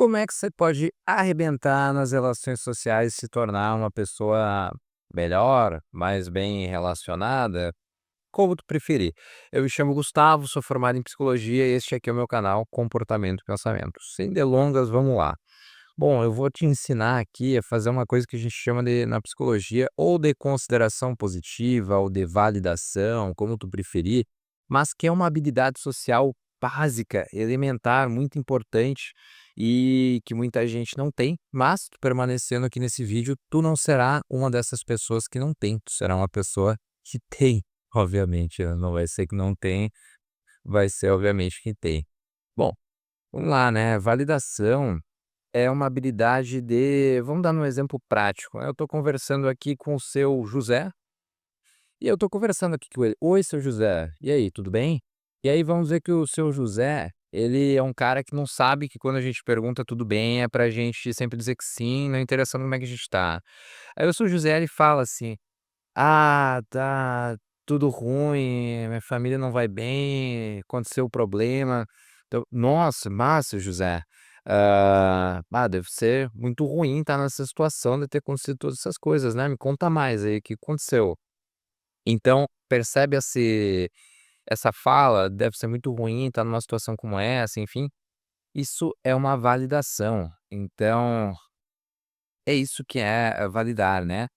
Como é que você pode arrebentar nas relações sociais e se tornar uma pessoa melhor, mais bem relacionada? Como tu preferir. Eu me chamo Gustavo, sou formado em psicologia e este aqui é o meu canal Comportamento e Pensamento. Sem delongas, vamos lá. Bom, eu vou te ensinar aqui a fazer uma coisa que a gente chama de, na psicologia, ou de consideração positiva, ou de validação, como tu preferir, mas que é uma habilidade social básica, elementar, muito importante e que muita gente não tem, mas tu permanecendo aqui nesse vídeo, tu não será uma dessas pessoas que não tem, tu será uma pessoa que tem, obviamente, né? Não vai ser que não tem, vai ser obviamente que tem. Bom, vamos lá, né? Validação é uma habilidade de vamos dar um exemplo prático, né, eu estou conversando aqui com o seu José, e eu estou conversando aqui com ele: "Oi, seu José, e aí, tudo bem?". E aí vamos ver que o seu José, ele é um cara que não sabe que quando a gente pergunta tudo bem, é pra gente sempre dizer que sim, não interessando como é que a gente tá. Aí o seu José, ele fala assim: "Ah, tá tudo ruim, minha família não vai bem, aconteceu o problema". Então, nossa, massa, José. Deve ser muito ruim estar nessa situação de ter acontecido todas essas coisas, né? Me conta mais aí, o que aconteceu? Então, percebe essa fala, deve ser muito ruim estar numa situação como essa, enfim. Isso é uma validação. Então, é isso que é validar, né?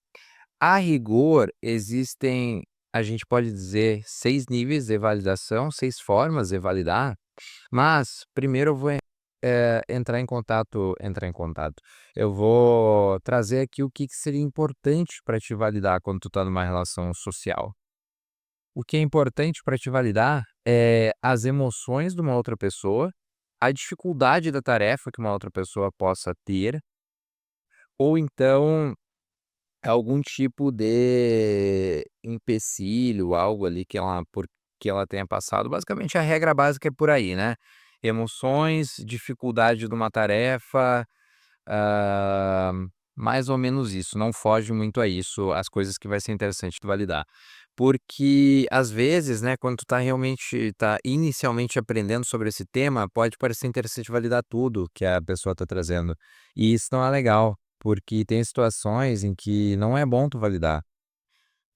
A rigor, existem, a gente pode dizer, 6 níveis de validação, 6 formas de validar, mas primeiro eu vou, entrar em contato, eu vou trazer aqui o que que seria importante para te validar quando tu tá numa relação social. O que é importante para te validar é as emoções de uma outra pessoa, a dificuldade da tarefa que uma outra pessoa possa ter, ou então algum tipo de empecilho, algo ali que ela tenha passado. Basicamente, a regra básica é por aí, né. Emoções, dificuldade de uma tarefa, mais ou menos isso, não foge muito a isso, as coisas que vai ser interessante tu validar. Porque, às vezes, né, quando tu tá inicialmente aprendendo sobre esse tema, pode parecer interessante validar tudo que a pessoa tá trazendo, e isso não é legal, porque tem situações em que não é bom tu validar.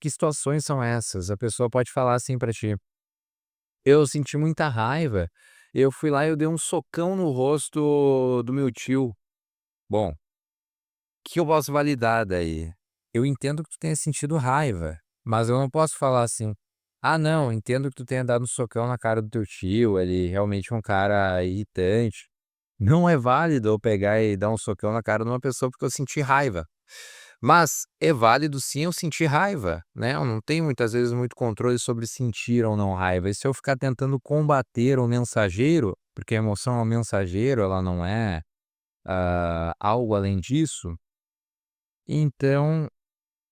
Que situações são essas? A pessoa pode falar assim pra ti: "Eu senti muita raiva, eu fui lá e eu dei um socão no rosto do meu tio". Bom, que eu posso validar daí? Eu entendo que tu tenha sentido raiva, mas eu não posso falar assim: "Ah, não, entendo que tu tenha dado um socão na cara do teu tio, ele realmente é um cara irritante". Não é válido eu pegar e dar um socão na cara de uma pessoa porque eu senti raiva. Mas é válido sim eu sentir raiva, né, eu não tenho muitas vezes muito controle sobre sentir ou não raiva, e se eu ficar tentando combater o mensageiro, porque a emoção é um mensageiro, ela não é, algo além disso, então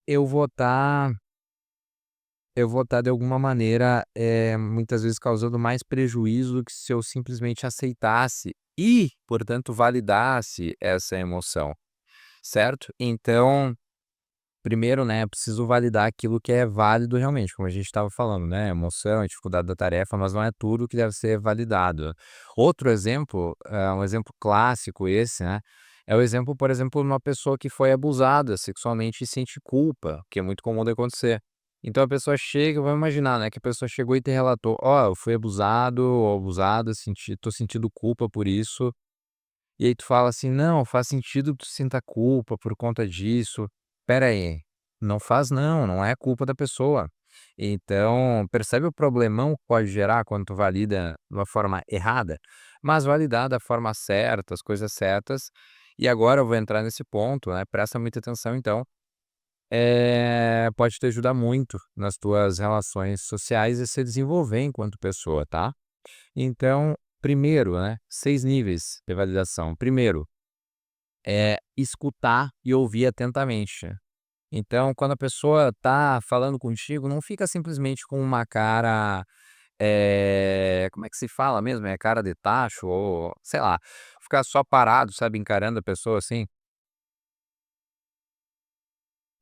eu vou estar eu vou estar de alguma maneira, muitas vezes causando mais prejuízo do que se eu simplesmente aceitasse e, portanto, validasse essa emoção, certo? Então, primeiro, né, eu preciso validar aquilo que é válido realmente, como a gente estava falando, né, emoção, dificuldade da tarefa, mas não é tudo que deve ser validado. Outro exemplo, um exemplo clássico esse, né, é o exemplo, por exemplo, de uma pessoa que foi abusada sexualmente e sente culpa, que é muito comum de acontecer. Então a pessoa chega, vamos imaginar, né, que a pessoa chegou e te relatou: "Ó, eu fui abusado ou abusada, tô sentindo culpa por isso". E aí tu fala assim: "Não, faz sentido que tu sinta culpa por conta disso". Espera aí, não faz não, não é culpa da pessoa. Então, percebe o problemão que pode gerar quando tu valida de uma forma errada? Mas validar da forma certa, as coisas certas, e agora eu vou entrar nesse ponto, né, presta muita atenção então, pode te ajudar muito nas tuas relações sociais e se desenvolver enquanto pessoa, tá? Então, primeiro, né, 6 níveis de validação. Primeiro, é escutar e ouvir atentamente. Então, quando a pessoa tá falando contigo, não fica simplesmente com uma cara, como é que se fala mesmo? É cara de tacho ou, sei lá, ficar só parado, sabe, encarando a pessoa assim.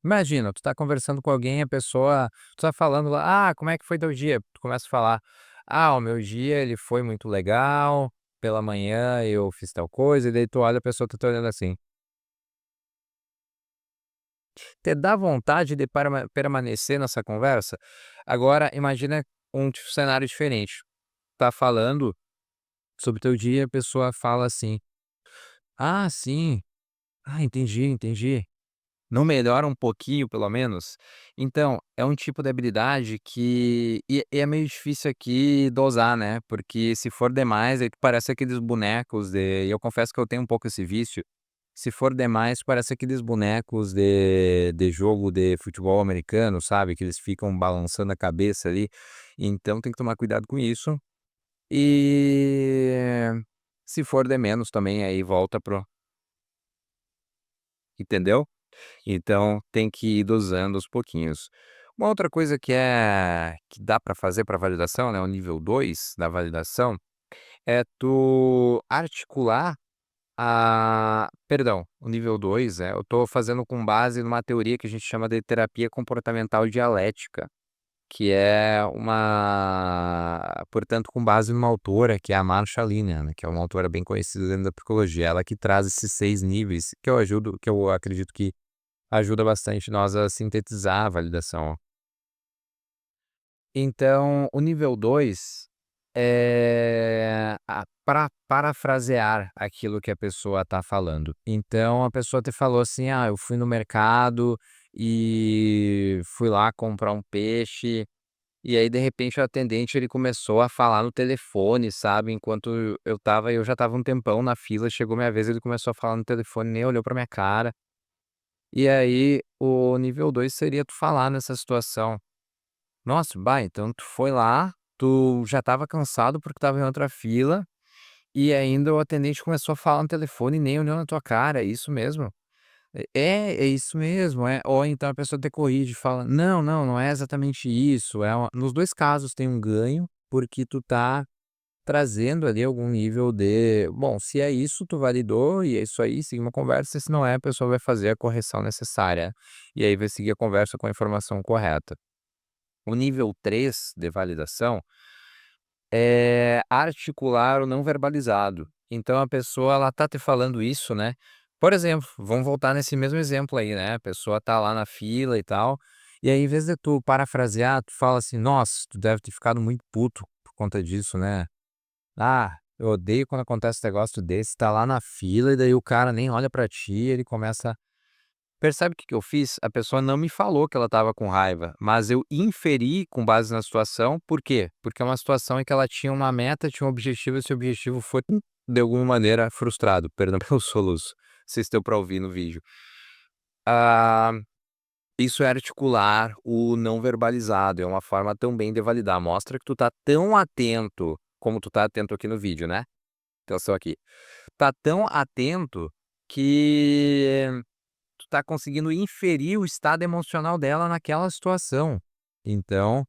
Imagina, tu tá conversando com alguém, a pessoa tu tá falando lá: "Ah, como é que foi teu dia?". Tu começa a falar: "Ah, o meu dia ele foi muito legal". pela manhã eu fiz tal coisa", e daí tu olha, a pessoa tá te olhando assim. Te dá vontade de permanecer nessa conversa? Agora imagina cenário diferente. Tá falando sobre o teu dia, a pessoa fala assim: "Ah, sim. Ah, entendi, entendi". Não melhora um pouquinho, pelo menos? Então, é um tipo de habilidade que é meio difícil aqui dosar, né, porque se for demais, aí tu parece aqueles bonecos e eu confesso que eu tenho um pouco esse vício. Se for demais, parece aqueles bonecos de jogo de futebol americano, sabe, que eles ficam balançando a cabeça ali. Então tem que tomar cuidado com isso. E se for de menos também, aí volta pro entendeu? Então tem que ir dosando aos pouquinhos. Uma outra coisa que dá para fazer para validação, né, o nível 2 da validação, é tu articular o nível 2 eu tô fazendo com base numa teoria que a gente chama de terapia comportamental dialética, que é portanto, com base numa autora que é a Marsha Linehan, né, que é uma autora bem conhecida dentro da psicologia, ela que traz esses 6 níveis que eu acredito que ajuda bastante nós a sintetizar a validação. Então, o nível 2 é para parafrasear aquilo que a pessoa está falando. Então a pessoa te falou assim: "Ah, eu fui no mercado e fui lá comprar um peixe", e aí de repente o atendente ele começou a falar no telefone, sabe, enquanto eu já estava um tempão na fila, chegou minha vez, ele começou a falar no telefone, nem olhou pra minha cara. E aí, o nível 2 seria tu falar nessa situação: "Nossa, bah, então tu foi lá, tu já estava cansado porque estava em outra fila, e ainda o atendente começou a falar no telefone e nem olhou na tua cara, é isso mesmo?" É isso mesmo, é". Ou então a pessoa te corrige e fala: "Não, não, não é exatamente isso, é uma", nos 2 casos tem um ganho, porque tu tá trazendo ali algum nível de bom, se é isso, tu validou e é isso aí, seguir uma conversa, se não é, a pessoa vai fazer a correção necessária, e aí vai seguir a conversa com a informação correta. O nível 3 de validação é articular o não verbalizado. Então a pessoa ela tá te falando isso, né, por exemplo, vamos voltar nesse mesmo exemplo aí, né, a pessoa tá lá na fila e tal, e aí em vez de tu parafrasear, tu fala assim: "Nossa, tu deve ter ficado muito puto por conta disso, né?" Ah, eu odeio quando acontece um negócio desse, tá lá na fila e daí o cara nem olha pra ti, ele começa percebe o que que eu fiz? A pessoa não me falou que ela estava com raiva, mas eu inferi com base na situação, por quê? Porque é uma situação em que ela tinha uma meta, tinha um objetivo, esse objetivo foi, de alguma maneira, frustrado. Perdão pelo soluço, não sei se deu pra ouvir no vídeo. Ah, isso é articular o não verbalizado, é uma forma também de validar, mostra que tu tá tão atento, como tu tá atento aqui no vídeo, né? Atenção aqui. Tá tão atento que tu tá conseguindo inferir o estado emocional dela naquela situação. Então,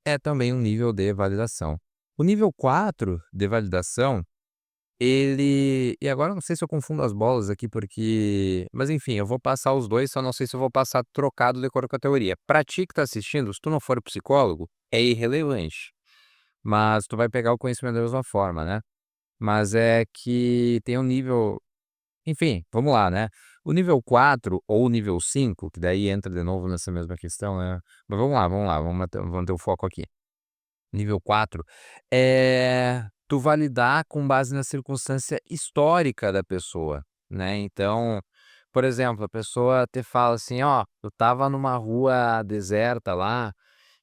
é também um nível de validação. O nível 4 de validação, ele e agora eu não sei se eu confundo as bolas aqui, porque mas enfim, eu vou passar os 2, só não sei se eu vou passar trocado de acordo com a teoria. Pra ti que tá assistindo, se tu não for psicólogo, é irrelevante, mas tu vai pegar o conhecimento da mesma forma, né? Mas é que tem um nível enfim, vamos lá, né. O nível 4 ou o nível 5, que daí entra de novo nessa mesma questão, né, mas vamos lá, vamos manter o foco aqui. Nível 4 é tu validar com base na circunstância histórica da pessoa, né, então, por exemplo, a pessoa te fala assim: "Ó, eu estava numa rua deserta lá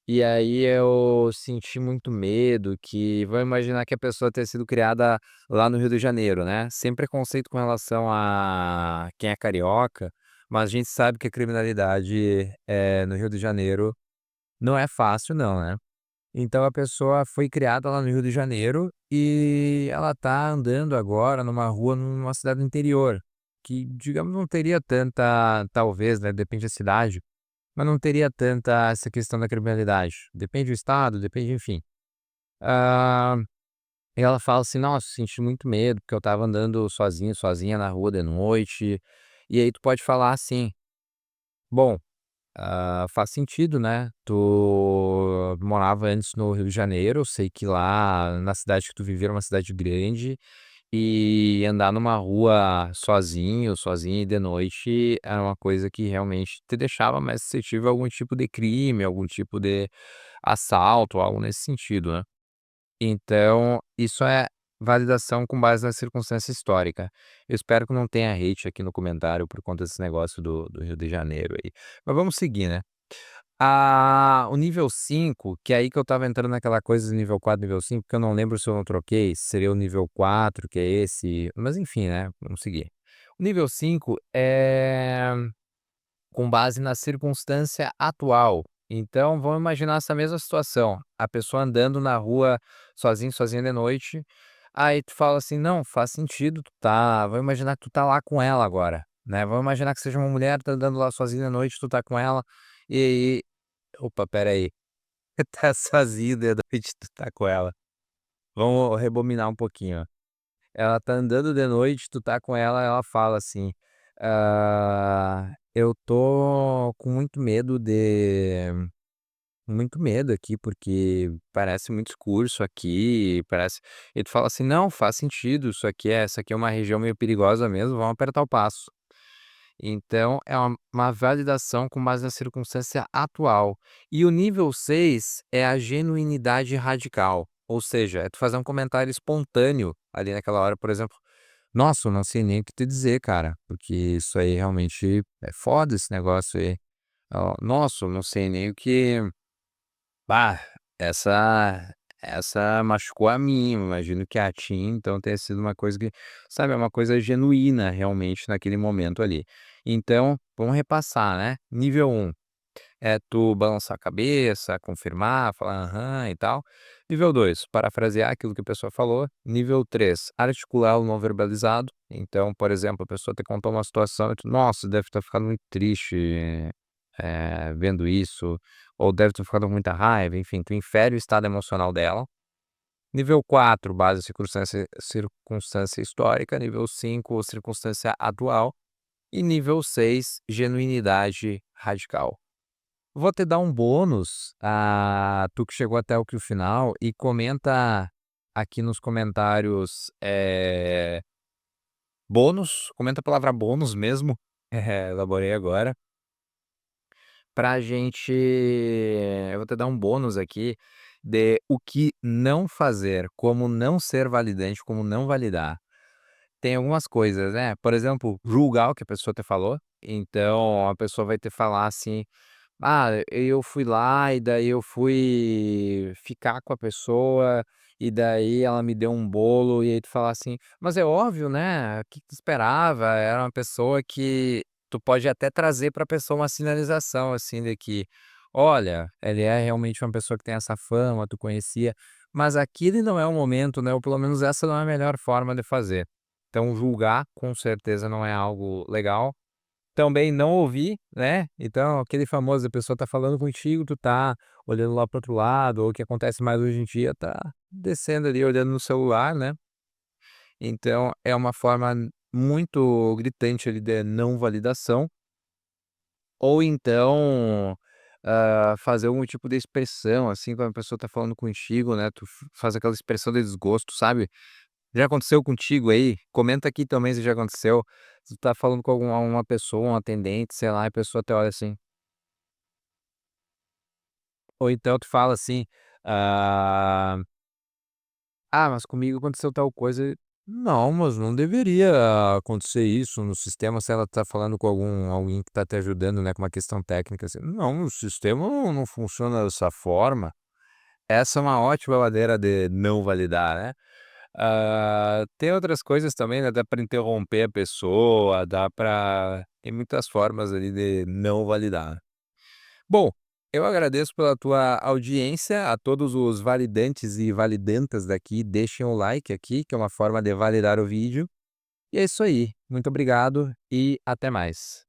e aí eu senti muito medo que" vamos imaginar que a pessoa tenha sido criada lá no Rio de Janeiro, né, sem preconceito com relação a quem é carioca, mas a gente sabe que a criminalidade, no Rio de Janeiro não é fácil não, né. Então a pessoa foi criada lá no Rio de Janeiro e ela tá andando agora numa rua numa cidade do interior, que digamos não teria tanta talvez, né, depende da cidade, mas não teria tanta essa questão da criminalidade. Depende do estado, depende enfim. Ah, e ela fala assim: "Nossa, senti muito medo, porque eu estava andando sozinho, sozinha na rua de noite". E aí tu pode falar assim: "Bom, faz sentido, né, tu morava antes no Rio de Janeiro, eu sei que lá na cidade que tu vivia era uma cidade grande, e andar numa rua sozinho, sozinha e de noite era uma coisa que realmente te deixava mais suscetível a algum tipo de crime, algum tipo de assalto, algo nesse sentido, né. Então, isso é validação com base na circunstância histórica. Eu espero que não tenha hate aqui no comentário por conta desse negócio do Rio de Janeiro aí. Mas vamos seguir, né. O nível 5, que é aí que eu estava entrando naquela coisa do nível 4, nível 5, que eu não lembro se eu não troquei, se seria o nível 4, que é esse, mas enfim, né, vamos seguir. O nível 5 é com base na circunstância atual. Então, vamos imaginar essa mesma situação, a pessoa andando na rua sozinho, sozinha de noite, aí tu fala assim: "Não, faz sentido, vamos imaginar que tu tá lá com ela agora, né, vamos imaginar que seja uma mulher, tá andando lá sozinha de noite, tu tá com ela, e opa, espera aí, tá sozinho de noite, tu tá com ela. Vamos rebobinar um pouquinho, ó. Ela tá andando de noite, tu tá com ela fala assim: Eu tô com muito medo aqui, porque parece muito escuro isso aqui, parece", e tu fala assim: "Não, faz sentido, essa aqui é uma região meio perigosa mesmo, vamos apertar o passo". Então é uma validação com base na circunstância atual. E o nível 6 é a genuinidade radical, ou seja, é tu fazer um comentário espontâneo ali naquela hora, por exemplo: "Nossa, eu não sei nem o que te dizer, cara, porque isso aí realmente é foda esse negócio aí. Nossa, eu não sei nem o que, bah, essa machucou a mim, eu imagino que a ti então tenha sido uma coisa que, sabe, é uma coisa genuína realmente naquele momento ali. Então, vamos repassar, né. Nível 1 é tu balançar a cabeça, confirmar, falar "aham" e tal. Nível 2, parafrasear aquilo que a pessoa falou. Nível 3, articular o não verbalizado. Então, por exemplo, a pessoa te contou uma situação e tu: "Nossa, deve estar ficando muito triste, vendo isso", ou deve ter ficado com muita raiva, enfim, tu infere o estado emocional dela. Nível 4, base circunstância histórica. Nível 5, circunstância atual. E nível 6, genuinidade radical. Vou te dar um bônus, tu que chegou até aqui o final e comenta aqui nos comentários, bônus, comenta a palavra bônus mesmo, elaborei agora, pra gente eu vou te dar um bônus aqui de o que não fazer, como não ser validante, como não validar. Tem algumas coisas, né, por exemplo, julgar o que a pessoa te falou, então a pessoa vai te falar assim: "Ah, eu fui lá e daí eu fui ficar com a pessoa, e daí ela me deu um bolo", e aí tu fala assim: "Mas é óbvio, né, o que que tu esperava? Era uma pessoa que", tu pode até trazer pra pessoa uma sinalização, assim, de que: "Olha, ele é realmente uma pessoa que tem essa fama, tu conhecia, mas aquele não é o momento, né, ou pelo menos essa não é a melhor forma de fazer". Então julgar, com certeza, não é algo legal. Também não ouvir, né, então aquele famoso, a pessoa tá falando contigo, tu tá olhando lá para outro lado, ou o que acontece mais hoje em dia, tá descendo ali, olhando no celular, né. Então é uma forma muito gritante ali de não validação, ou então, fazer algum tipo de expressão, assim, quando a pessoa tá falando contigo, né, tu faz aquela expressão de desgosto, sabe. Já aconteceu contigo aí? Comenta aqui também se já aconteceu. Tu tá falando com alguma uma pessoa, um atendente, sei lá, e a pessoa te olha assim, ou então tu fala assim, ah: mas comigo aconteceu tal coisa". Não, mas não deveria acontecer isso no sistema, se ela tá falando com alguém que tá te ajudando, né, com uma questão técnica, assim. "Não, o sistema não funciona dessa forma". Essa é uma ótima maneira de não validar, né. Tem outras coisas também, né, dá para interromper a pessoa, dá para tem muitas formas ali de não validar. Bom, eu agradeço pela tua audiência, a todos os validantes e validantas daqui, deixem o like aqui, que é uma forma de validar o vídeo. E é isso aí, muito obrigado e até mais.